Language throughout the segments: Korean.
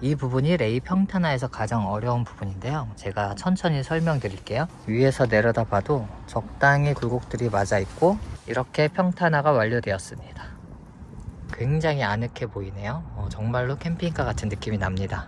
이 부분이 레이 평탄화에서 가장 어려운 부분인데요. 제가 천천히 설명드릴게요. 위에서 내려다 봐도 적당히 굴곡들이 맞아 있고 이렇게 평탄화가 완료되었습니다. 굉장히 아늑해 보이네요. 정말로 캠핑카 같은 느낌이 납니다.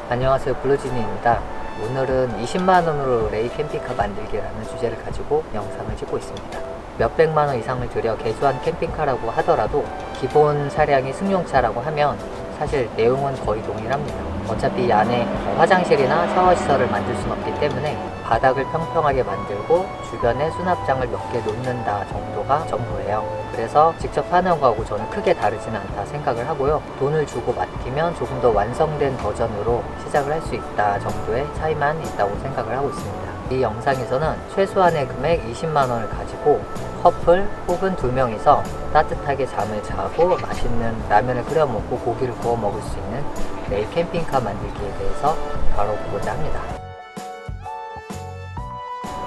안녕하세요, 블루지니입니다. 오늘은 20만원으로 레이 캠핑카 만들기라는 주제를 가지고 영상을 찍고 있습니다. 몇백만원 이상을 들여 개조한 캠핑카라고 하더라도 기본 차량이 승용차라고 하면 사실 내용은 거의 동일합니다. 어차피 이 안에 화장실이나 샤워시설을 만들 수는 없기 때문에 바닥을 평평하게 만들고 주변에 수납장을 몇 개 놓는다 정도가 전부예요. 그래서 직접 하는 거하고 저는 크게 다르지는 않다 생각을 하고요. 돈을 주고 맡기면 조금 더 완성된 버전으로 시작을 할 수 있다 정도의 차이만 있다고 생각을 하고 있습니다. 이 영상에서는 최소한의 금액 20만원을 가지고 커플 혹은 2명이서 따뜻하게 잠을 자고 맛있는 라면을 끓여 먹고 고기를 구워 먹을 수 있는 레이 캠핑카 만들기에 대해서 다뤄보고자 합니다.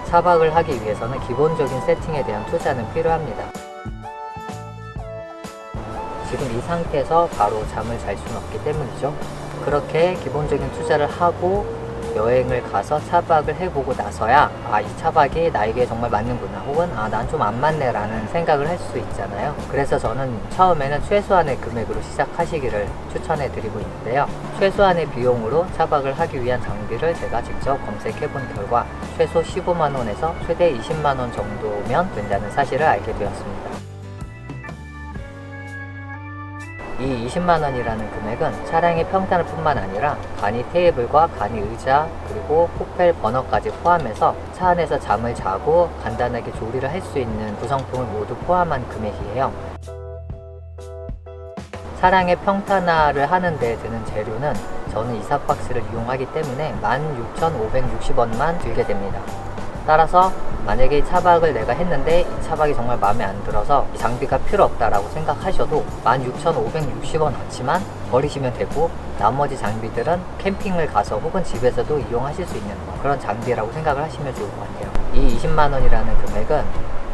차박을 하기 위해서는 기본적인 세팅에 대한 투자는 필요합니다. 지금 이 상태에서 바로 잠을 잘 수는 없기 때문이죠. 그렇게 기본적인 투자를 하고 여행을 가서 차박을 해보고 나서야 이 차박이 나에게 정말 맞는구나, 혹은 난 좀 안 맞네 라는 생각을 할 수 있잖아요. 그래서 저는 처음에는 최소한의 금액으로 시작하시기를 추천해 드리고 있는데요. 최소한의 비용으로 차박을 하기 위한 장비를 제가 직접 검색해 본 결과 최소 15만원에서 최대 20만원 정도면 된다는 사실을 알게 되었습니다. 이 20만원이라는 금액은 차량의 평탄을 뿐만 아니라 간이 테이블과 간이 의자 그리고 코펠 버너까지 포함해서 차 안에서 잠을 자고 간단하게 조리를 할 수 있는 구성품을 모두 포함한 금액이에요. 차량의 평탄화를 하는 데 드는 재료는 저는 이사박스를 이용하기 때문에 16,560원만 들게 됩니다. 따라서 만약에 차박을 내가 했는데 이 차박이 정말 마음에 안 들어서 이 장비가 필요 없다라고 생각하셔도 16,560원어치만 버리시면 되고, 나머지 장비들은 캠핑을 가서 혹은 집에서도 이용하실 수 있는 그런 장비라고 생각을 하시면 좋을 것 같아요. 이 20만원이라는 금액은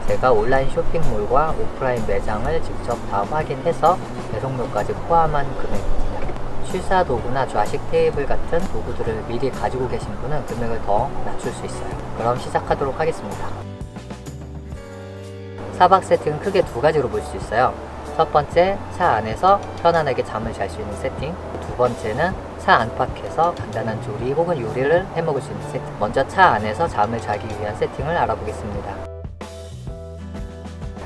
제가 온라인 쇼핑몰과 오프라인 매장을 직접 다 확인해서 배송료까지 포함한 금액입니다. 취사 도구나 좌식 테이블 같은 도구들을 미리 가지고 계신 분은 금액을 더 낮출 수 있어요. 그럼 시작하도록 하겠습니다. 차박 세팅은 크게 두 가지로 볼 수 있어요. 첫 번째, 차 안에서 편안하게 잠을 잘 수 있는 세팅. 두 번째는 차 안팎에서 간단한 조리 혹은 요리를 해먹을 수 있는 세팅. 먼저 차 안에서 잠을 자기 위한 세팅을 알아보겠습니다.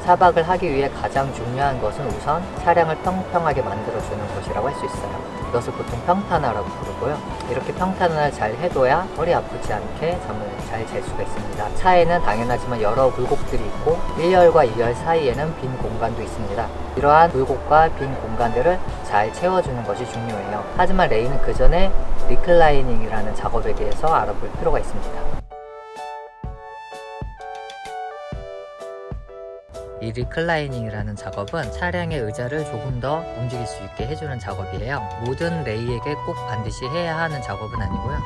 차박을 하기 위해 가장 중요한 것은 우선 차량을 평평하게 만들어주는 것이라고 할 수 있어요. 이것을 보통 평탄화라고 부르고요. 이렇게 평탄화를 잘 해둬야 허리 아프지 않게 잠을 잘 잘 수가 있습니다. 차에는 당연하지만 여러 굴곡들이 있고 1열과 2열 사이에는 빈 공간도 있습니다. 이러한 굴곡과 빈 공간들을 잘 채워주는 것이 중요해요. 하지만 레이는 그 전에 리클라이닝이라는 작업에 대해서 알아볼 필요가 있습니다. 이 리클라이닝이라는 작업은 차량의 의자를 조금 더 움직일 수 있게 해주는 작업이에요. 모든 레이에게 꼭 반드시 해야 하는 작업은 아니고요.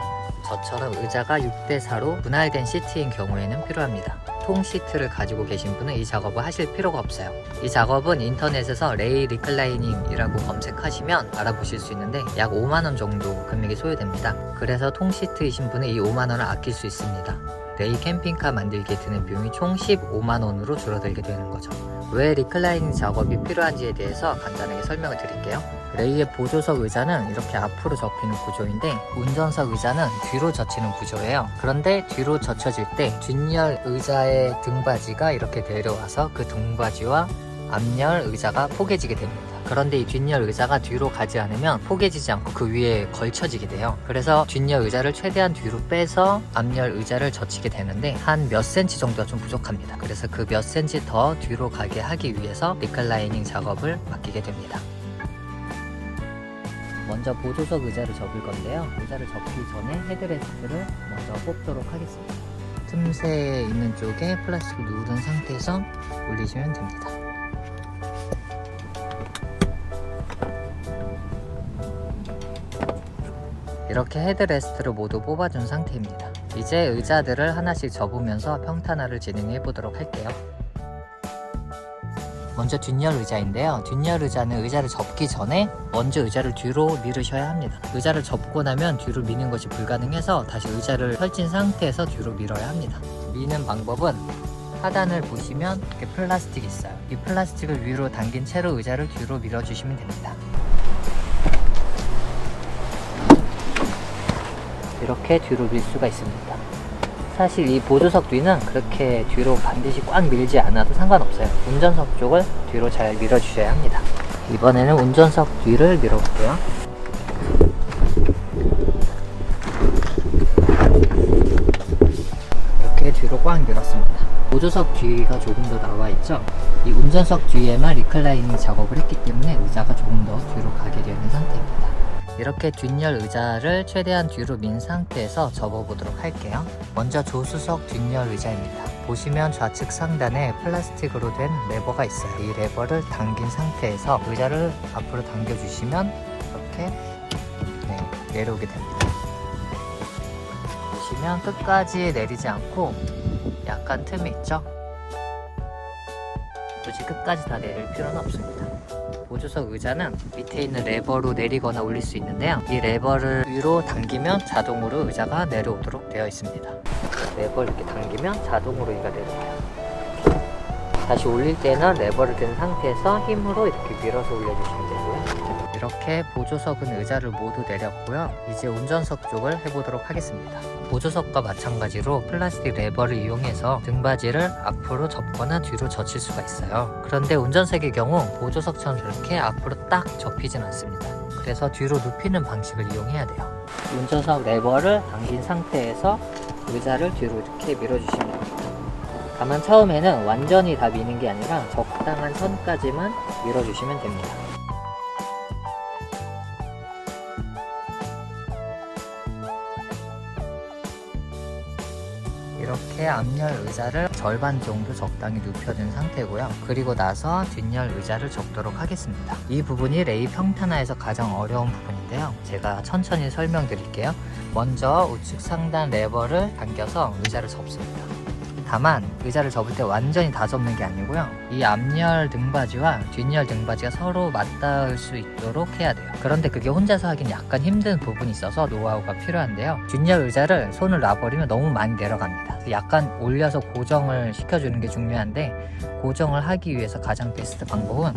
저처럼 의자가 6대4로 분할된 시트인 경우에는 필요합니다. 통 시트를 가지고 계신 분은 이 작업을 하실 필요가 없어요. 이 작업은 인터넷에서 레이 리클라이닝이라고 검색하시면 알아보실 수 있는데 약 5만원 정도 금액이 소요됩니다. 그래서 통 시트이신 분은 이 5만원을 아낄 수 있습니다. 레이 캠핑카 만들기에 드는 비용이 총 15만원으로 줄어들게 되는 거죠. 왜 리클라이닝 작업이 필요한지에 대해서 간단하게 설명을 드릴게요. 레이의 보조석 의자는 이렇게 앞으로 접히는 구조인데 운전석 의자는 뒤로 젖히는 구조예요. 그런데 뒤로 젖혀질 때 뒷열 의자의 등받이가 이렇게 내려와서 그 등받이와 앞열 의자가 포개지게 됩니다. 그런데 이 뒷열 의자가 뒤로 가지 않으면 포개지지 않고 그 위에 걸쳐지게 돼요. 그래서 뒷열 의자를 최대한 뒤로 빼서 앞열 의자를 젖히게 되는데 한 몇 센치 정도가 좀 부족합니다. 그래서 그 몇 센치 더 뒤로 가게 하기 위해서 리클라이닝 작업을 맡기게 됩니다. 먼저 보조석 의자를 접을 건데요. 의자를 접기 전에 헤드레스트를 먼저 뽑도록 하겠습니다. 틈새에 있는 쪽에 플라스틱을 누른 상태에서 올리시면 됩니다. 이렇게 헤드레스트를 모두 뽑아준 상태입니다. 이제 의자들을 하나씩 접으면서 평탄화를 진행해 보도록 할게요. 먼저 뒷열 의자인데요. 뒷열 의자는 의자를 접기 전에 먼저 의자를 뒤로 미루셔야 합니다. 의자를 접고 나면 뒤로 미는 것이 불가능해서 다시 의자를 펼친 상태에서 뒤로 밀어야 합니다. 미는 방법은 하단을 보시면 이렇게 플라스틱이 있어요. 이 플라스틱을 위로 당긴 채로 의자를 뒤로 밀어주시면 됩니다. 이렇게 뒤로 밀 수가 있습니다. 사실 이 보조석 뒤는 그렇게 뒤로 반드시 꽉 밀지 않아도 상관없어요. 운전석 쪽을 뒤로 잘 밀어주셔야 합니다. 이번에는 운전석 뒤를 밀어볼게요. 이렇게 뒤로 꽉 밀었습니다. 보조석 뒤가 조금 더 나와 있죠. 이 운전석 뒤에만 리클라이닝 작업을 했기 때문에 의자가 조금 더 뒤로 가게 되는 상태입니다. 이렇게 뒷열 의자를 최대한 뒤로 민 상태에서 접어보도록 할게요. 먼저 조수석 뒷열 의자입니다. 보시면 좌측 상단에 플라스틱으로 된 레버가 있어요. 이 레버를 당긴 상태에서 의자를 앞으로 당겨주시면 이렇게 내려오게 됩니다. 보시면 끝까지 내리지 않고 약간 틈이 있죠? 굳이 끝까지 다 내릴 필요는 없습니다. 보조석 의자는 밑에 있는 레버로 내리거나 올릴 수 있는데요. 이 레버를 위로 당기면 자동으로 의자가 내려오도록 되어 있습니다. 레버를 이렇게 당기면 자동으로 의자가 내려와요. 다시 올릴 때는 레버를 든 상태에서 힘으로 이렇게 밀어서 올려주시면 되고요. 이렇게 보조석은 의자를 모두 내렸고요. 이제 운전석 쪽을 해보도록 하겠습니다. 보조석과 마찬가지로 플라스틱 레버를 이용해서 등받이를 앞으로 접거나 뒤로 젖힐 수가 있어요. 그런데 운전석의 경우 보조석처럼 이렇게 앞으로 딱 접히진 않습니다. 그래서 뒤로 눕히는 방식을 이용해야 돼요. 운전석 레버를 당긴 상태에서 의자를 뒤로 이렇게 밀어주시면 됩니다. 다만 처음에는 완전히 다 미는 게 아니라 적당한 선까지만 밀어주시면 됩니다. 이렇게 앞열 의자를 절반 정도 적당히 눕혀둔 상태고요. 그리고 나서 뒷열 의자를 접도록 하겠습니다. 이 부분이 레이 평탄화에서 가장 어려운 부분인데요. 제가 천천히 설명드릴게요. 먼저 우측 상단 레버를 당겨서 의자를 접습니다. 다만 의자를 접을 때 완전히 다 접는 게 아니고요. 이 앞열 등받이와 뒷열 등받이가 서로 맞닿을 수 있도록 해야 돼요. 그런데 그게 혼자서 하긴 약간 힘든 부분이 있어서 노하우가 필요한데요. 뒷열 의자를 손을 놔버리면 너무 많이 내려갑니다. 약간 올려서 고정을 시켜주는 게 중요한데, 고정을 하기 위해서 가장 베스트 방법은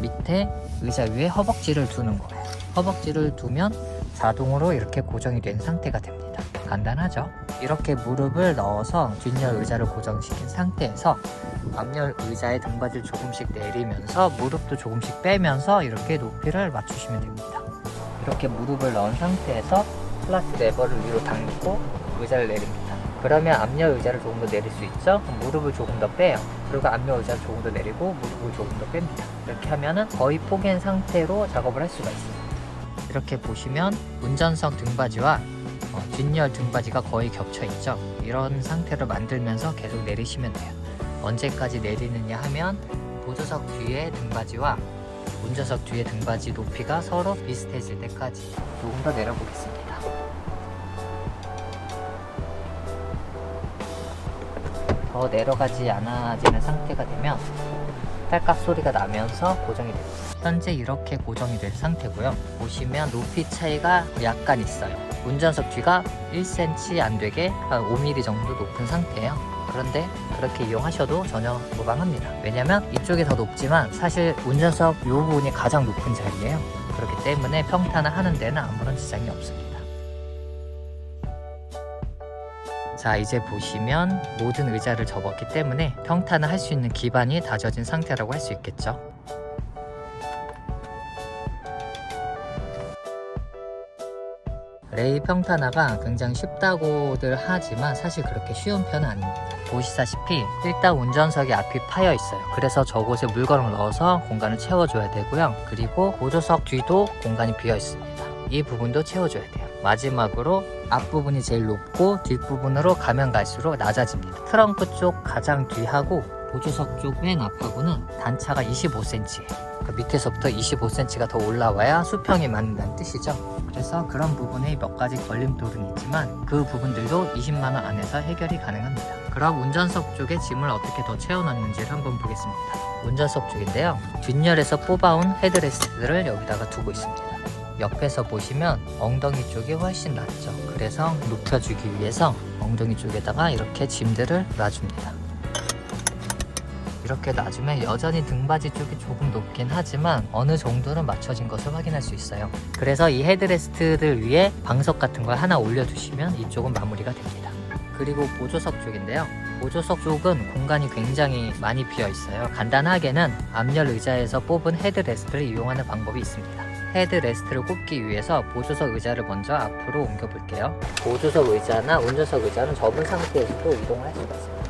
밑에 의자 위에 허벅지를 두는 거예요. 허벅지를 두면 자동으로 이렇게 고정이 된 상태가 됩니다. 간단하죠? 이렇게 무릎을 넣어서 뒷열 의자를 고정시킨 상태에서 앞열 의자의 등받이를 조금씩 내리면서 무릎도 조금씩 빼면서 이렇게 높이를 맞추시면 됩니다. 이렇게 무릎을 넣은 상태에서 플라스틱 레버를 위로 당기고 의자를 내립니다. 그러면 앞열 의자를 조금 더 내릴 수 있죠? 무릎을 조금 더 빼요. 그리고 앞열 의자를 조금 더 내리고 무릎을 조금 더 뺍니다. 이렇게 하면은 거의 포갠 상태로 작업을 할 수가 있습니다. 이렇게 보시면 운전석 등받이와 뒷열 등받이가 거의 겹쳐 있죠. 이런 상태로 만들면서 계속 내리시면 돼요. 언제까지 내리느냐 하면 보조석 뒤의 등받이와 운전석 뒤의 등받이 높이가 서로 비슷해질 때까지. 조금 더 내려보겠습니다. 더 내려가지 않아지는 상태가 되면 딸깍 소리가 나면서 고정이 됩니다. 현재 이렇게 고정이 된 상태고요. 보시면 높이 차이가 약간 있어요. 운전석 뒤가 1cm 안 되게 한 5mm 정도 높은 상태예요. 그런데 그렇게 이용하셔도 전혀 무방합니다. 왜냐면 이쪽이 더 높지만 사실 운전석 이 부분이 가장 높은 자리예요. 그렇기 때문에 평탄화 하는 데는 아무런 지장이 없습니다. 자, 이제 보시면 모든 의자를 접었기 때문에 평탄화 할 수 있는 기반이 다져진 상태라고 할 수 있겠죠. 레이 평탄화가 굉장히 쉽다고들 하지만 사실 그렇게 쉬운 편은 아닙니다. 보시다시피 일단 운전석이 앞이 파여 있어요. 그래서 저곳에 물건을 넣어서 공간을 채워줘야 되고요. 그리고 보조석 뒤도 공간이 비어 있습니다. 이 부분도 채워줘야 돼요. 마지막으로 앞부분이 제일 높고 뒷부분으로 가면 갈수록 낮아집니다. 트렁크 쪽 가장 뒤하고 보조석 쪽 맨 앞하고는 단차가 25cm예요. 그 밑에서부터 25cm가 더 올라와야 수평이 맞는다는 뜻이죠. 그래서 그런 부분에 몇 가지 걸림돌은 있지만 그 부분들도 20만원 안에서 해결이 가능합니다. 그럼 운전석 쪽에 짐을 어떻게 더 채워놨는지를 한번 보겠습니다. 운전석 쪽인데요, 뒷열에서 뽑아온 헤드레스트를 여기다가 두고 있습니다. 옆에서 보시면 엉덩이 쪽이 훨씬 낮죠. 그래서 눕혀주기 위해서 엉덩이 쪽에다가 이렇게 짐들을 놔줍니다. 이렇게 놔주면 여전히 등받이 쪽이 조금 높긴 하지만 어느 정도는 맞춰진 것을 확인할 수 있어요. 그래서 이 헤드레스트를 위해 방석 같은 걸 하나 올려두시면 이쪽은 마무리가 됩니다. 그리고 보조석 쪽인데요, 보조석 쪽은 공간이 굉장히 많이 비어 있어요. 간단하게는 앞열 의자에서 뽑은 헤드레스트를 이용하는 방법이 있습니다. 헤드레스트를 꼽기 위해서 보조석 의자를 먼저 앞으로 옮겨 볼게요. 보조석 의자나 운전석 의자는 접은 상태에서도 이동을 할 수가 있습니다.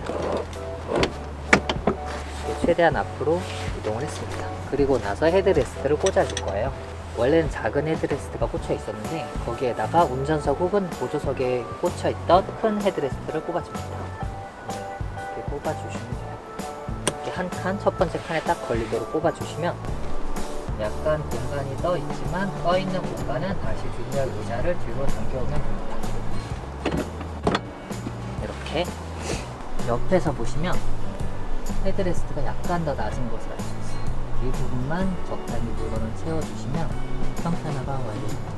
최대한 앞으로 이동을 했습니다. 그리고 나서 헤드레스트를 꽂아줄 거예요. 원래는 작은 헤드레스트가 꽂혀 있었는데 거기에다가 운전석 혹은 보조석에 꽂혀 있던 큰 헤드레스트를 꼽아줍니다. 이렇게 꼽아주시면 돼요. 이렇게 한 칸, 첫 번째 칸에 딱 걸리도록 꼽아주시면 약간 공간이 떠 있지만 떠 있는 공간은 다시 뒷열 의자를 뒤로 당겨오면 됩니다. 이렇게 옆에서 보시면 헤드레스트가 약간 더 낮은 것을 알 수 있어요. 이 부분만 적당히 물건을 채워주시면 평탄화가 완료됩니다.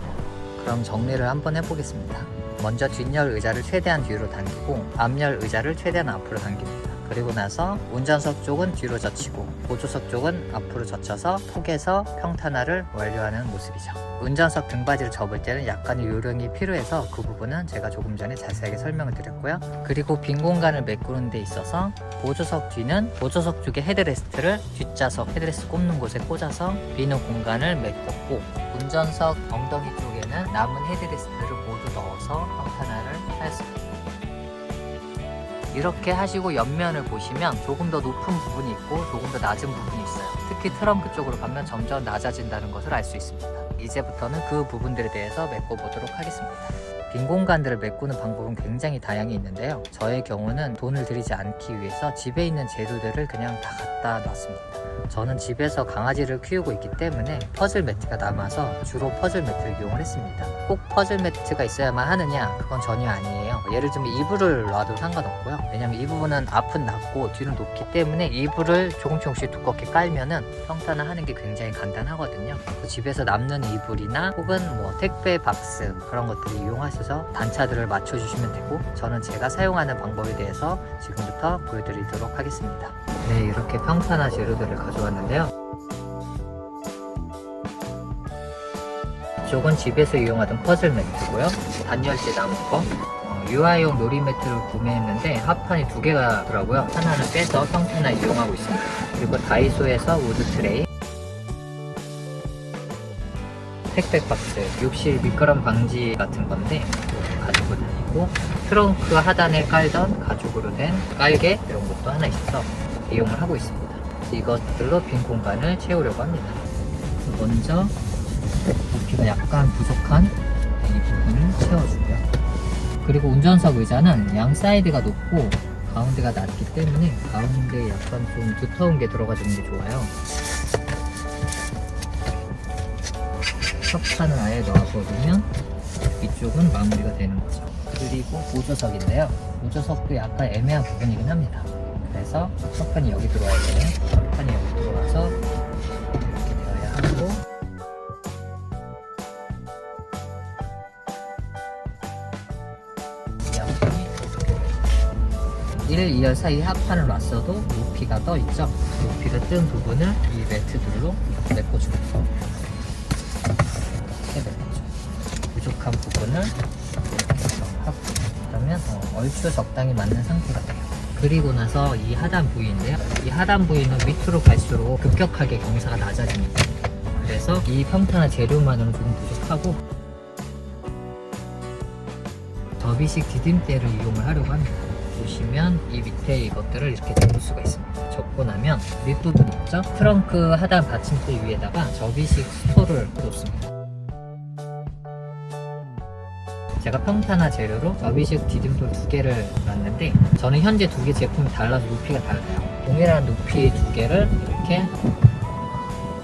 그럼 정리를 한번 해보겠습니다. 먼저 뒷열 의자를 최대한 뒤로 당기고 앞열 의자를 최대한 앞으로 당깁니다. 그리고 나서 운전석 쪽은 뒤로 젖히고 보조석 쪽은 앞으로 젖혀서 톡에서 평탄화를 완료하는 모습이죠. 운전석 등받이를 접을 때는 약간의 요령이 필요해서 그 부분은 제가 조금 전에 자세하게 설명을 드렸고요. 그리고 빈 공간을 메꾸는 데 있어서 보조석 뒤는 보조석 쪽의 헤드레스트를 뒷좌석 헤드레스트 꼽는 곳에 꽂아서 비는 공간을 메꿨고, 운전석 엉덩이 쪽에는 남은 헤드레스트를 모두 넣어서 평탄화를 하였습니다. 이렇게 하시고 옆면을 보시면 조금 더 높은 부분이 있고 조금 더 낮은 부분이 있어요. 특히 트렁크 쪽으로 가면 점점 낮아진다는 것을 알 수 있습니다. 이제부터는 그 부분들에 대해서 메꿔보도록 하겠습니다. 빈 공간들을 메꾸는 방법은 굉장히 다양히 있는데요, 저의 경우는 돈을 들이지 않기 위해서 집에 있는 재료들을 그냥 다 갖다 놨습니다. 저는 집에서 강아지를 키우고 있기 때문에 퍼즐 매트가 남아서 주로 퍼즐 매트를 이용을 했습니다. 꼭 퍼즐 매트가 있어야만 하느냐? 그건 전혀 아니에요. 예를 들면 이불을 놔도 상관없고요. 왜냐면 이 부분은 앞은 낮고 뒤는 높기 때문에 이불을 조금씩 두껍게 깔면은 평탄화 하는 게 굉장히 간단하거든요. 집에서 남는 이불이나 혹은 뭐 택배 박스 그런 것들을 이용하셔서 단차들을 맞춰주시면 되고, 저는 제가 사용하는 방법에 대해서 지금부터 보여드리도록 하겠습니다. 네, 이렇게 평탄화 재료들을 가져왔는데요, 이쪽은 집에서 이용하던 퍼즐 매트고요, 단열재 남은 거, 유아용 놀이 매트를 구매했는데 합판이 2개가 더라고요. 하나는 빼서 평탄화 이용하고 있습니다. 그리고 다이소에서 우드 트레이, 택배 박스, 욕실 미끄럼 방지 같은 건데 가지고 다니고, 트렁크 하단에 깔던 가죽으로 된 깔개 이런 것도 하나 있어서 이용을 하고 있습니다. 이것들로 빈 공간을 채우려고 합니다. 먼저 높이가 약간 부족한 이 부분을 채워주고요. 그리고 운전석 의자는 양 사이드가 높고 가운데가 낮기 때문에 가운데에 약간 좀 두터운 게 들어가주는 게 좋아요. 석판을 아예 넣어버리면 이쪽은 마무리가 되는 거죠. 그리고 보조석인데요, 보조석도 약간 애매한 부분이긴 합니다. 그래서 석판이 여기 들어와야 돼요. 석판이 여기 들어와서 이렇게 되어야 하고, 이 합판이 1, 2열 사이 합판을 놨어도 높이가 떠 있죠. 높이가 뜬 부분을 이 매트들로 메꿔줍니다. 이렇게 메꿔줘. 부족한 부분을 이렇게 하고, 그러면 얼추 적당히 맞는 상태가 돼요. 그리고 나서 이 하단 부위인데요, 이 하단 부위는 밑으로 갈수록 급격하게 경사가 낮아집니다. 그래서 이 평탄화 재료만으로는 조금 부족하고 접이식 디딤대를 이용을 하려고 합니다. 보시면 이 밑에 이것들을 이렇게 접을 수가 있습니다. 접고 나면 밑부분 있죠? 트렁크 하단 받침대 위에다가 접이식 스토를 놓습니다. 제가 평탄화 재료로 접이식 디딤돌 2개를 놨는데, 저는 현재 2개 제품이 달라서 높이가 달라요. 동일한 높이의 2개를 이렇게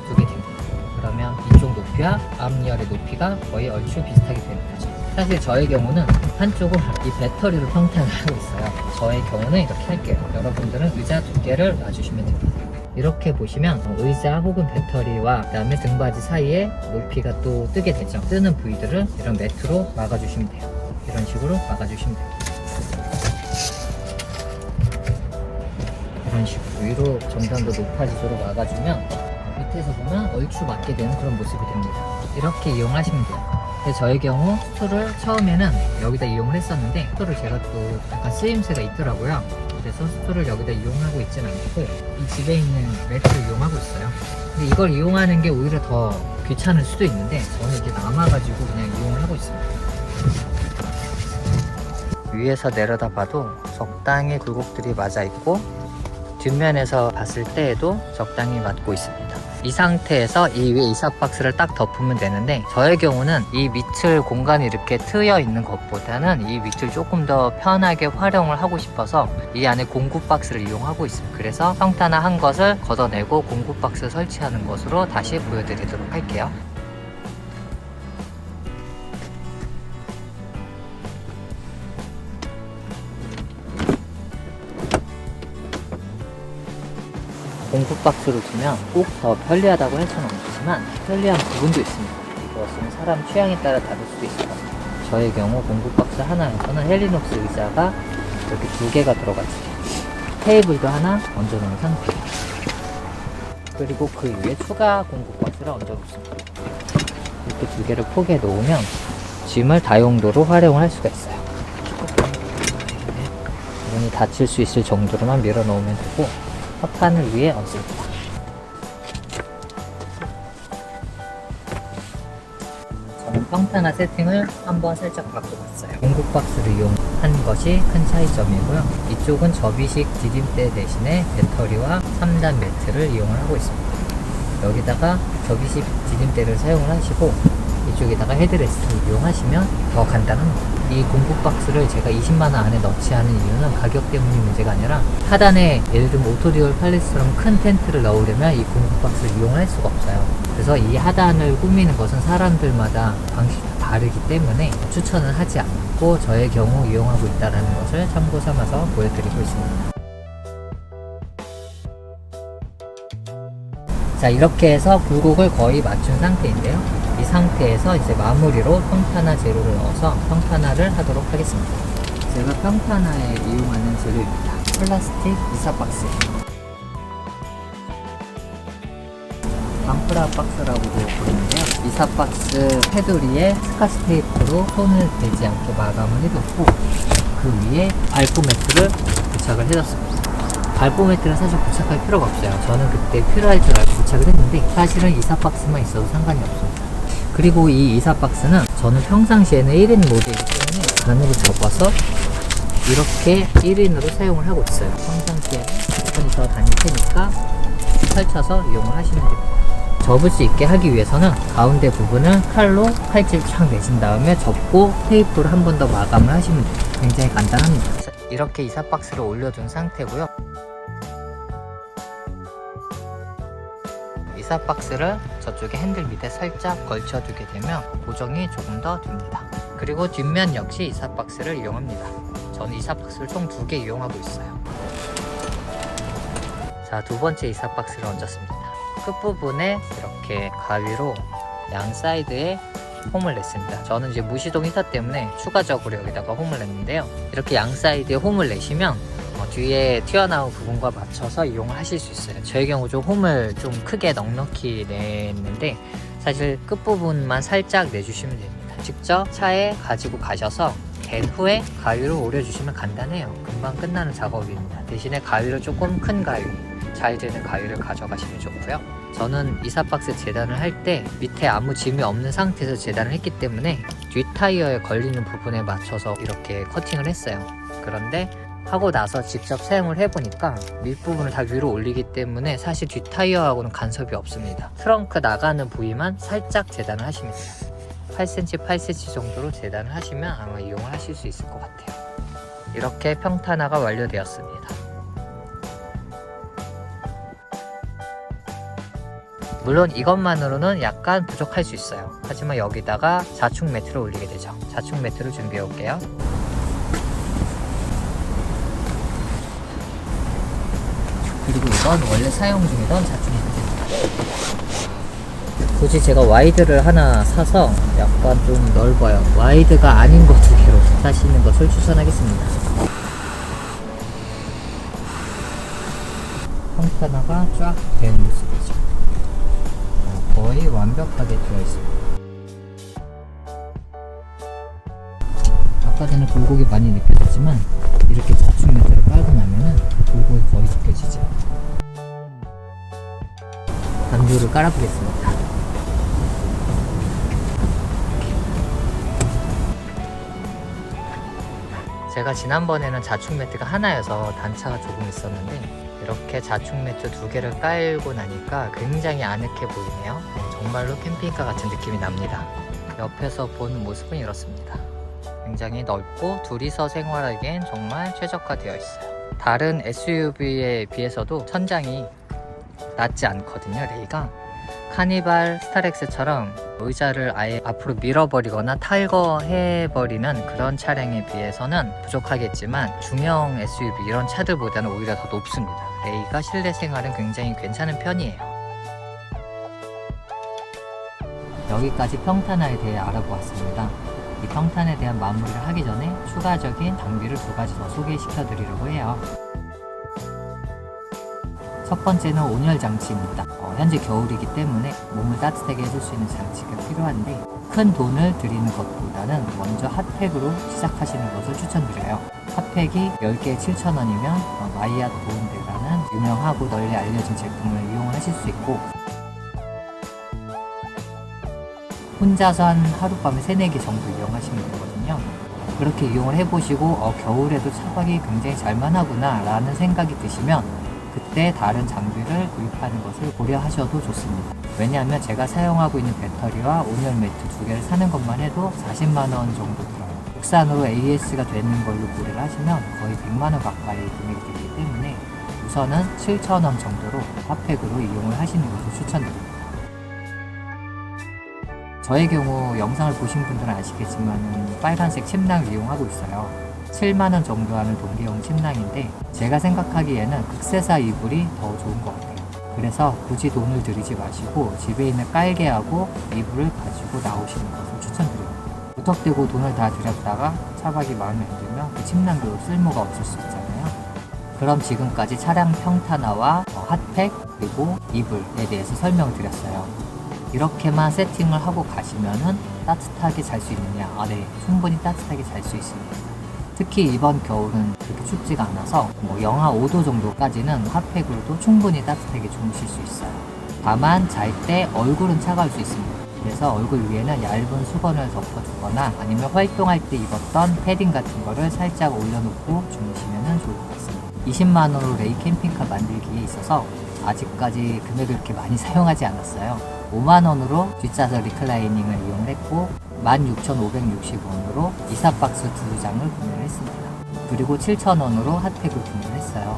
두게 됩니다. 그러면 이쪽 높이와 앞열의 높이가 거의 얼추 비슷하게 되는 거죠. 사실 저의 경우는 한쪽은 이 배터리로 평탄을 하고 있어요. 저의 경우는 이렇게 할게요. 여러분들은 의자 두께를 놔주시면 됩니다. 이렇게 보시면 의자 혹은 배터리와 그 다음에 등받이 사이에 높이가 또 뜨게 되죠. 뜨는 부위들을 이런 매트로 막아주시면 돼요. 이런 식으로 막아주시면 돼요. 이런 식으로 위로 정상도 높아지도록 막아주면 밑에서 보면 얼추 맞게 되는 그런 모습이 됩니다. 이렇게 이용하시면 돼요. 근데 저의 경우 스툴을 처음에는 여기다 이용을 했었는데 스툴을 제가 또 약간 쓰임새가 있더라고요. 그래서 스툴을 여기다 이용하고 있진 않고 이 집에 있는 매트를 이용하고 있어요. 근데 이걸 이용하는 게 오히려 더 귀찮을 수도 있는데 저는 이게 남아가지고 그냥 이용을 하고 있습니다. 위에서 내려다 봐도 적당히 굴곡들이 맞아 있고 뒷면에서 봤을 때에도 적당히 맞고 있습니다. 이 상태에서 이 위에 이삿박스를 딱 덮으면 되는데 저의 경우는 이 밑을 공간이 이렇게 트여 있는 것보다는 이 밑을 조금 더 편하게 활용을 하고 싶어서 이 안에 공구박스를 이용하고 있습니다. 그래서 평탄화한 것을 걷어내고 공구박스 설치하는 것으로 다시 보여드리도록 할게요. 공구박스로 두면 꼭 더 편리하다고 할 수는 없지만 편리한 부분도 있습니다. 이것은 사람 취향에 따라 다를 수도 있을 것 같아요. 저의 경우 공구박스 하나에서는 헬리녹스 의자가 이렇게 2개가 들어가죠. 테이블도 하나 얹어놓은 상태. 그리고 그 위에 추가 공구박스를 얹어놓습니다. 이렇게 2개를 포개해 놓으면 짐을 다용도로 활용을 할 수가 있어요. 문이 닫힐 수 있을 정도로만 밀어 넣으면 되고 석판을 위에 얹습니다. 저는 평탄화 세팅을 한번 살짝 바꿔봤어요. 공구박스를 이용한 것이 큰 차이점이고요. 이쪽은 접이식 디딤대 대신에 배터리와 3단 매트를 이용을 하고 있습니다. 여기다가 접이식 디딤대를 사용을 하시고 이쪽에다가 헤드레스트를 이용하시면 더 간단합니다. 이 공구박스를 제가 20만원 안에 넣지 않은 이유는 가격 때문이 문제가 아니라 하단에 예를 들면 오토듀얼 팔레스처럼 큰 텐트를 넣으려면 이 공구박스를 이용할 수가 없어요. 그래서 이 하단을 꾸미는 것은 사람들마다 방식이 다르기 때문에 추천을 하지 않고 저의 경우 이용하고 있다는 것을 참고 삼아서 보여드리고 있습니다. 자, 이렇게 해서 굴곡을 거의 맞춘 상태인데요. 이 상태에서 이제 마무리로 평탄화 재료를 넣어서 평탄화를 하도록 하겠습니다. 제가 평탄화에 이용하는 재료입니다. 플라스틱 이삿박스, 방프라 박스라고도 부르는데요. 이삿박스 테두리에 스카치 테이프로 손을 대지 않게 마감을 해뒀고 그 위에 발포 매트를 부착을 해뒀습니다. 발포 매트는 사실 부착할 필요가 없어요. 저는 그때 필요할 줄 알고 부착을 했는데 사실은 이삿박스만 있어도 상관이 없습니다. 그리고 이 이삿박스는 저는 평상시에는 1인 모드이기 때문에 반으로 접어서 이렇게 1인으로 사용을 하고 있어요. 평상시에 손이 더 다닐 테니까 펼쳐서 이용을 하시면 됩니다. 접을 수 있게 하기 위해서는 가운데 부분을 칼로 칼집 쫙 내신 다음에 접고 테이프를 한 번 더 마감을 하시면 돼요. 굉장히 간단합니다. 이렇게 이삿박스를 올려둔 상태고요. 이삿박스를 저쪽에 핸들 밑에 살짝 걸쳐두게 되면 고정이 조금 더 됩니다. 그리고 뒷면 역시 이삿박스를 이용합니다. 저는 이삿박스를 총 2개 이용하고 있어요. 자, 두 번째 이삿박스를 얹었습니다. 끝부분에 이렇게 가위로 양 사이드에 홈을 냈습니다. 저는 이제 무시동 히터 때문에 추가적으로 여기다가 홈을 냈는데요. 이렇게 양 사이드에 홈을 내시면 뒤에 튀어나온 부분과 맞춰서 이용을 하실 수 있어요. 저의 경우 좀 홈을 좀 크게 넉넉히 냈는데 사실 끝부분만 살짝 내주시면 됩니다. 직접 차에 가지고 가셔서 댄 후에 가위로 오려주시면 간단해요. 금방 끝나는 작업입니다. 대신에 가위를 조금 큰 가위, 잘 되는 가위를 가져가시면 좋고요. 저는 이삿박스 재단을 할 때 밑에 아무 짐이 없는 상태에서 재단을 했기 때문에 뒷 타이어에 걸리는 부분에 맞춰서 이렇게 커팅을 했어요. 그런데 하고 나서 직접 사용을 해보니까 밑부분을 다 위로 올리기 때문에 사실 뒷 타이어하고는 간섭이 없습니다. 트렁크 나가는 부위만 살짝 재단을 하시면 돼요. 8cm, 8cm 정도로 재단을 하시면 아마 이용을 하실 수 있을 것 같아요. 이렇게 평탄화가 완료되었습니다. 물론 이것만으로는 약간 부족할 수 있어요. 하지만 여기다가 자축 매트를 올리게 되죠. 자축 매트를 준비해 올게요. 그리고 이건 원래 사용 중이던 자축 매트입니다. 굳이 제가 와이드를 하나 사서 약간 좀 넓어요. 와이드가 아닌 거 2개로 사시는 것을 추천하겠습니다. 평탄화가 쫙 된 모습이죠. 거의 완벽하게 되어 있습니다. 아까 전에 굴곡이 많이 느껴졌지만 이렇게 자축 매트를 깔고 나면은 굴곡이 거의 느껴지죠. 담요를 깔아보겠습니다. 제가 지난번에는 자축 매트가 하나여서 단차가 조금 있었는데 이렇게 자축 매트 2개를 깔고 나니까 굉장히 아늑해 보이네요. 정말로 캠핑카 같은 느낌이 납니다. 옆에서 보는 모습은 이렇습니다. 굉장히 넓고 둘이서 생활하기엔 정말 최적화되어 있어요. 다른 SUV에 비해서도 천장이 낮지 않거든요. 레이가 카니발 스타렉스처럼 의자를 아예 앞으로 밀어버리거나 탈거해버리는 그런 차량에 비해서는 부족하겠지만 중형 SUV 이런 차들보다는 오히려 더 높습니다. 레이가 실내 생활은 굉장히 괜찮은 편이에요. 여기까지 평탄화에 대해 알아보았습니다. 이 평탄에 대한 마무리를 하기 전에 추가적인 장비를 2가지 더 소개시켜 드리려고 해요. 첫 번째는 온열 장치입니다. 현재 겨울이기 때문에 몸을 따뜻하게 해줄 수 있는 장치가 필요한데 큰 돈을 들이는 것보다는 먼저 핫팩으로 시작하시는 것을 추천드려요. 핫팩이 10개에 7,000원이면 마이얏 보온대라는 유명하고 널리 알려진 제품을 이용을 하실 수 있고 혼자서 한 하룻밤에 3-4개 정도 이용하시면 되거든요. 그렇게 이용을 해보시고 겨울에도 차박이 굉장히 잘만하구나 라는 생각이 드시면 그때 다른 장비를 구입하는 것을 고려하셔도 좋습니다. 왜냐하면 제가 사용하고 있는 배터리와 온열 매트 2개를 사는 것만 해도 40만원 정도 들어요. 국산으로 AS가 되는 걸로 고려를 하시면 거의 100만원 가까이 금액이 되기 때문에 우선은 7,000원 정도로 핫팩으로 이용을 하시는 것을 추천드립니다. 저의 경우 영상을 보신 분들은 아시겠지만 빨간색 침낭을 이용하고 있어요. 7만원 정도 하는 동계형 침낭인데 제가 생각하기에는 극세사 이불이 더 좋은 것 같아요. 그래서 굳이 돈을 들이지 마시고 집에 있는 깔개하고 이불을 가지고 나오시는 것을 추천드려요. 무턱대고 돈을 다 들였다가 차박이 마음에 안 들면 그 침낭도 쓸모가 없을 수 있잖아요. 그럼 지금까지 차량 평탄화와 핫팩 그리고 이불에 대해서 설명을 드렸어요. 이렇게만 세팅을 하고 가시면은 따뜻하게 잘 수 있느냐? 네, 충분히 따뜻하게 잘 수 있습니다. 특히 이번 겨울은 그렇게 춥지가 않아서 영하 5도 정도까지는 핫팩으로도 충분히 따뜻하게 주무실 수 있어요. 다만 잘 때 얼굴은 차가울 수 있습니다. 그래서 얼굴 위에는 얇은 수건을 덮어주거나 아니면 활동할 때 입었던 패딩 같은 거를 살짝 올려놓고 주무시면 좋을 것 같습니다. 20만원으로 레이 캠핑카 만들기에 있어서 아직까지 금액을 그렇게 많이 사용하지 않았어요. 5만원으로 뒷좌석 리클라이닝을 이용을 했고 16,560원으로 이사박스 2장을 구매를 했습니다. 그리고 7,000원으로 핫팩을 구매를 했어요.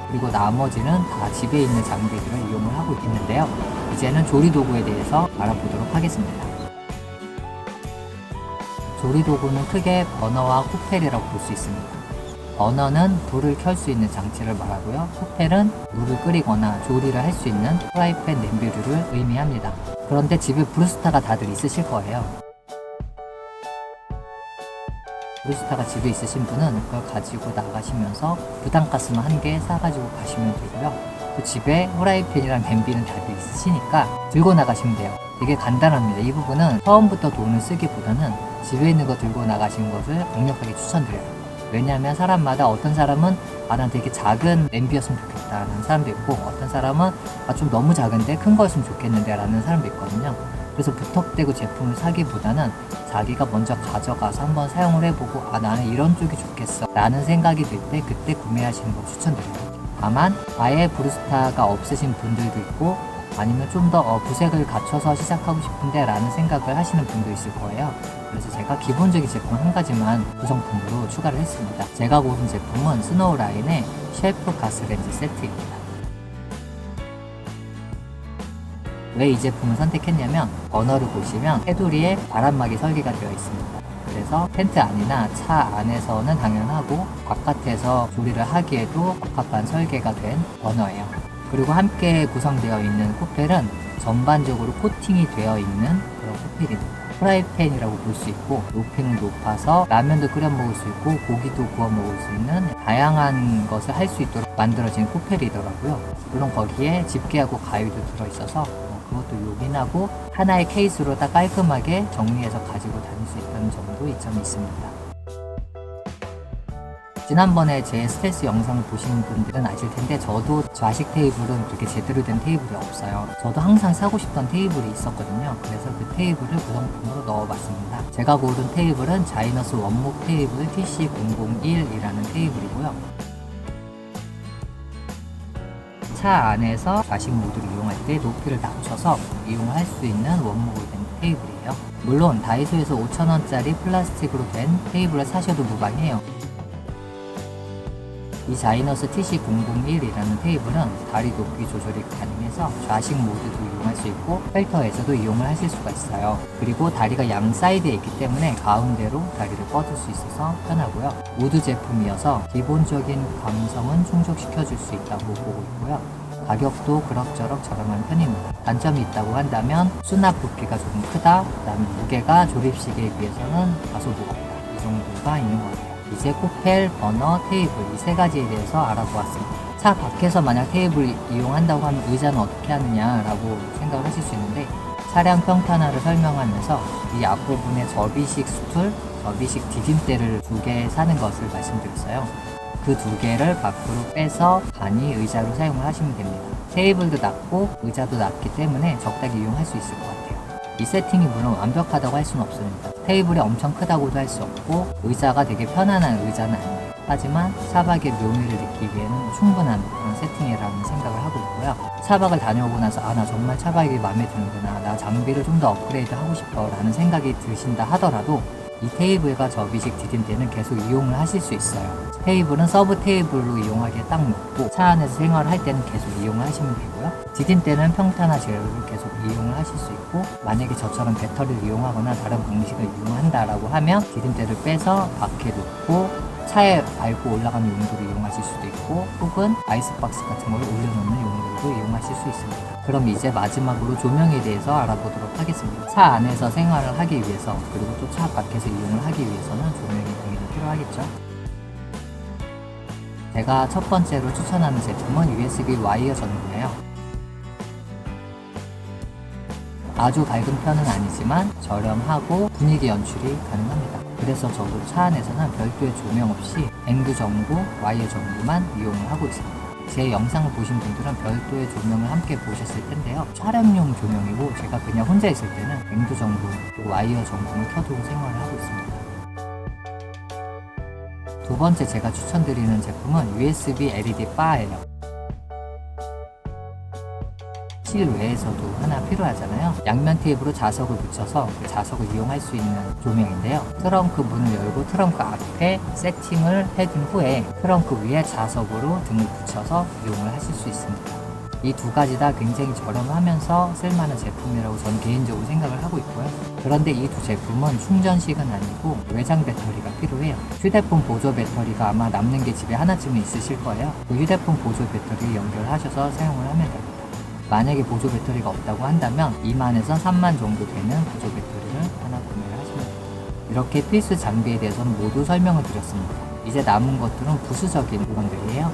그리고 나머지는 다 집에 있는 장비들을 이용을 하고 있는데요. 이제는 조리도구에 대해서 알아보도록 하겠습니다. 조리도구는 크게 버너와 코펠이라고 볼 수 있습니다. 버너는 불을 켤 수 있는 장치를 말하고요. 코펠은 물을 끓이거나 조리를 할 수 있는 프라이팬 냄비류를 의미합니다. 그런데 집에 브루스타가 다들 있으실 거예요. 브루스타가 집에 있으신 분은 그걸 가지고 나가시면서 부탄가스만 1개 사가지고 가시면 되고요. 또 집에 프라이팬이랑 냄비는 다들 있으시니까 들고 나가시면 돼요. 되게 간단합니다. 이 부분은 처음부터 돈을 쓰기보다는 집에 있는 거 들고 나가시는 것을 강력하게 추천드려요. 왜냐하면 사람마다 어떤 사람은 난 되게 작은 냄비였으면 좋겠다 라는 사람도 있고 어떤 사람은 좀 너무 작은데 큰 거였으면 좋겠는데 라는 사람도 있거든요. 그래서 부탁되고 제품을 사기보다는 자기가 먼저 가져가서 한번 사용을 해보고 나는 이런 쪽이 좋겠어 라는 생각이 들 때 그때 구매하시는 걸 추천드려요. 다만 아예 브루스타가 없으신 분들도 있고 아니면 좀 더 구색을 갖춰서 시작하고 싶은데 라는 생각을 하시는 분도 있을 거예요. 그래서 제가 기본적인 제품 한 가지만 구성품으로 추가를 했습니다. 제가 고른 제품은 스노우 라인의 쉘프 가스렌지 세트입니다. 왜 이 제품을 선택했냐면 버너를 보시면 테두리에 바람막이 설계가 되어 있습니다. 그래서 텐트 안이나 차 안에서는 당연하고 바깥에서 조리를 하기에도 적합한 설계가 된 버너예요. 그리고 함께 구성되어 있는 코펠은 전반적으로 코팅이 되어 있는 그런 코펠입니다. 프라이팬이라고 볼 수 있고 높이는 높아서 라면도 끓여 먹을 수 있고 고기도 구워 먹을 수 있는 다양한 것을 할 수 있도록 만들어진 코펠이더라고요. 물론 거기에 집게하고 가위도 들어있어서 그것도 요긴하고 하나의 케이스로 딱 깔끔하게 정리해서 가지고 다닐 수 있다는 점도 이점이 있습니다. 지난번에 제 스트레스 영상을 보신 분들은 아실 텐데 저도 좌식 테이블은 그렇게 제대로 된 테이블이 없어요. 저도 항상 사고 싶던 테이블이 있었거든요. 그래서 그 테이블을 구성품으로 넣어봤습니다. 제가 고른 테이블은 자이너스 원목 테이블 TC001이라는 테이블이고요. 차 안에서 좌식 모드를 이용할 때 높이를 낮춰서 이용할 수 있는 원목으로 된 테이블이에요. 물론 다이소에서 5,000원짜리 플라스틱으로 된 테이블을 사셔도 무방해요. 이 자이너스 TC001이라는 테이블은 다리 높이 조절이 가능해서 좌식 모드도 이용할 수 있고 펠터에서도 이용을 하실 수가 있어요. 그리고 다리가 양 사이드에 있기 때문에 가운데로 다리를 뻗을 수 있어서 편하고요. 우드 제품이어서 기본적인 감성은 충족시켜 줄 수 있다고 보고 있고요. 가격도 그럭저럭 저렴한 편입니다. 단점이 있다고 한다면 수납 부피가 조금 크다, 그 다음에 무게가 조립식에 비해서는 다소 무겁다, 이 정도가 있는 것 같아요. 이제 코펠, 버너, 테이블 이 세 가지에 대해서 알아보았습니다. 차 밖에서 만약 테이블 이용한다고 하면 의자는 어떻게 하느냐라고 생각을 하실 수 있는데 차량 평탄화를 설명하면서 이 앞부분에 접이식 스툴, 접이식 디딤대를 2개 사는 것을 말씀드렸어요. 그 2개를 밖으로 빼서 간이 의자로 사용을 하시면 됩니다. 테이블도 낮고 의자도 낮기 때문에 적당히 이용할 수 있을 것 같아요. 이 세팅이 물론 완벽하다고 할 수는 없습니다. 테이블이 엄청 크다고도 할 수 없고 의자가 되게 편안한 의자는 아니에요. 하지만 차박의 묘미를 느끼기에는 충분한 그런 세팅이라는 생각을 하고 있고요. 차박을 다녀오고 나서 나 정말 차박이 마음에 드는구나, 나 장비를 좀 더 업그레이드 하고 싶어 라는 생각이 드신다 하더라도 이 테이블과 접이식 디딤대는 계속 이용을 하실 수 있어요. 테이블은 서브 테이블로 이용하기에 딱 맞고 차 안에서 생활을 할 때는 계속 이용을 하시면 되고요. 디딤대는 평탄화 제어를 계속 이용을 하실 수 있고 만약에 저처럼 배터리를 이용하거나 다른 방식을 이용한다라고 하면 디딤대를 빼서 밖에 놓고 차에 밟고 올라가는 용도로 이용하실 수도 있고 혹은 아이스박스 같은 걸 올려놓는 용도로 이용하실 수 있습니다. 그럼 이제 마지막으로 조명에 대해서 알아보도록 하겠습니다. 차 안에서 생활을 하기 위해서 그리고 또 차 밖에서 이용을 하기 위해서는 조명이 당연히 필요하겠죠. 제가 첫 번째로 추천하는 제품은 USB 와이어 전구예요. 아주 밝은 편은 아니지만 저렴하고 분위기 연출이 가능합니다. 그래서 저도 차 안에서는 별도의 조명 없이 앵두 전구, 와이어 전구만 이용을 하고 있습니다. 제 영상을 보신 분들은 별도의 조명을 함께 보셨을 텐데요. 촬영용 조명이고 제가 그냥 혼자 있을 때는 앵두 전구, 와이어 전구를 켜두고 생활을 하고 있습니다. 두 번째 제가 추천드리는 제품은 USB LED 바예요. 실외에서도 하나 필요하잖아요. 양면 테이프로 자석을 붙여서 그 자석을 이용할 수 있는 조명인데요. 트렁크 문을 열고 트렁크 앞에 세팅을 해둔 후에 트렁크 위에 자석으로 등을 붙여서 이용을 하실 수 있습니다. 이 두 가지 다 굉장히 저렴하면서 쓸만한 제품이라고 저는 개인적으로 생각을 하고 있고요. 그런데 이 두 제품은 충전식은 아니고 외장 배터리가 필요해요. 휴대폰 보조 배터리가 아마 남는 게 집에 하나쯤은 있으실 거예요. 그 휴대폰 보조 배터리 연결하셔서 사용을 하면 됩니다. 만약에 보조 배터리가 없다고 한다면 2만에서 3만 정도 되는 보조 배터리를 하나 구매를 하시면 됩니다. 이렇게 필수 장비에 대해서는 모두 설명을 드렸습니다. 이제 남은 것들은 부수적인 물건들이에요.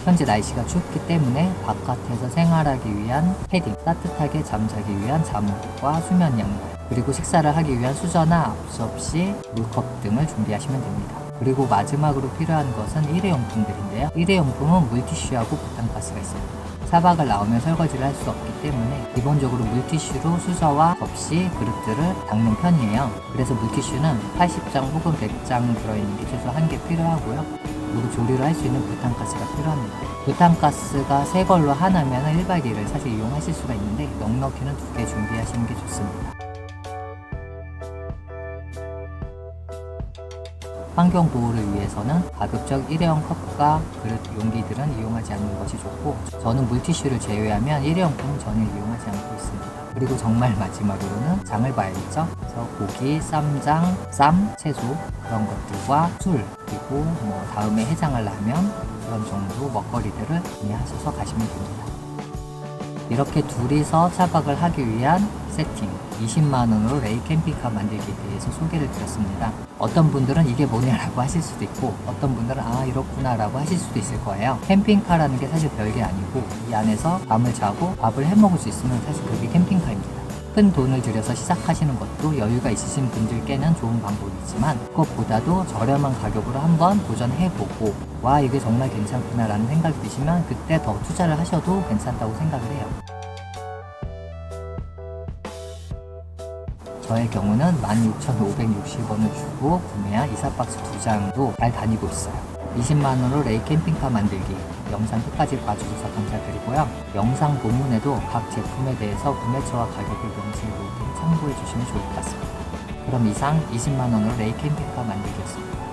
현재 날씨가 춥기 때문에 바깥에서 생활하기 위한 패딩, 따뜻하게 잠자기 위한 잠옷과 수면 양말, 그리고 식사를 하기 위한 수저나 앞접시, 물컵 등을 준비하시면 됩니다. 그리고 마지막으로 필요한 것은 일회용품들인데요. 일회용품은 물티슈하고 부탄가스가 있습니다. 차박을 나오면 설거지를 할 수 없기 때문에 기본적으로 물티슈로 수저와 접시, 그릇들을 닦는 편이에요. 그래서 물티슈는 80장 혹은 100장 들어있는 게 최소 1개 필요하고요. 그리고 조리를 할 수 있는 부탄가스가 필요합니다. 부탄가스가 새 걸로 하나면 1박 2일을 사실 이용하실 수가 있는데 넉넉히는 2개 준비하시는 게 좋습니다. 환경 보호를 위해서는 가급적 일회용 컵과 그릇, 용기들은 이용하지 않는 것이 좋고, 저는 물티슈를 제외하면 일회용품은 전혀 이용하지 않고 있습니다. 그리고 정말 마지막으로는 장을 봐야겠죠. 그래서 고기, 쌈장, 쌈, 채소 그런 것들과 술, 그리고 다음에 해장을 하면 그런 정도 먹거리들을 구매하셔서 가시면 됩니다. 이렇게 둘이서 차박을 하기 위한 세팅 20만원으로 레이 캠핑카 만들기에 대해서 소개를 드렸습니다. 어떤 분들은 이게 뭐냐라고 하실 수도 있고, 어떤 분들은 아 이렇구나 라고 하실 수도 있을 거예요. 캠핑카라는 게 사실 별게 아니고, 이 안에서 밤을 자고 밥을 해 먹을 수 있으면 사실 그게 캠핑카입니다. 큰 돈을 들여서 시작하시는 것도 여유가 있으신 분들께는 좋은 방법이지만, 그것보다도 저렴한 가격으로 한번 도전해보고 와 이게 정말 괜찮구나 라는 생각이 드시면 그때 더 투자를 하셔도 괜찮다고 생각을 해요. 저의 경우는 16,560원을 주고 구매한 이사박스 2장도 잘 다니고 있어요. 20만원으로 레이 캠핑카 만들기 영상 끝까지 봐주셔서 감사드리고요. 영상 본문에도 각 제품에 대해서 구매처와 가격을 명시해 놓을 테니 참고해 주시면 좋을 것 같습니다. 그럼 이상 20만원으로 레이 캠핑카 만들기였습니다.